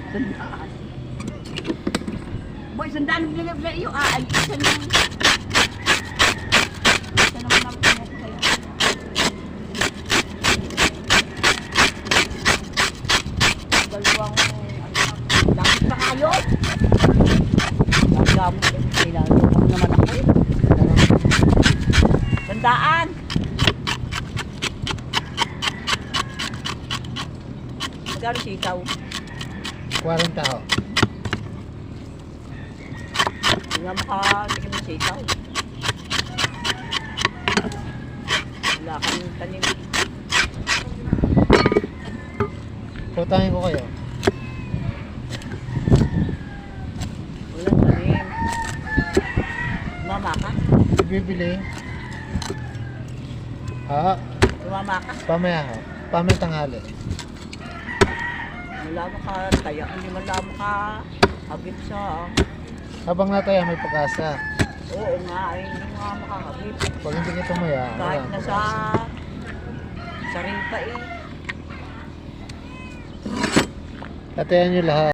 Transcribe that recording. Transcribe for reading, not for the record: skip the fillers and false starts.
Sandaan. Boy, sandaan ang binigay ko sa iyo. Ay, isa lang. Isa lang ang pinag ko sa'yo. Dalawang, langit pa kayo. Gagamot din. Kailangan naman ako eh. Sandaan. Magkano sitaw? 40 ho. Hindi nga makatikim ng sitaw. Wala kang tanim. Putangin ko kayo. Walang tanim. Tumama ka? Bibili. Ha? Tumama ka? Pamaya ho. Pamaya tanghali. Wala mo ka taya. Hindi man lang ka hagip sa... Habang nataya may pag-asa. Oo nga, ay hindi mo nga makakagip. Pag hindi ka tumaya, Kahit wala, na pag-asa. sa ripa eh. Tatayan nyo lahat.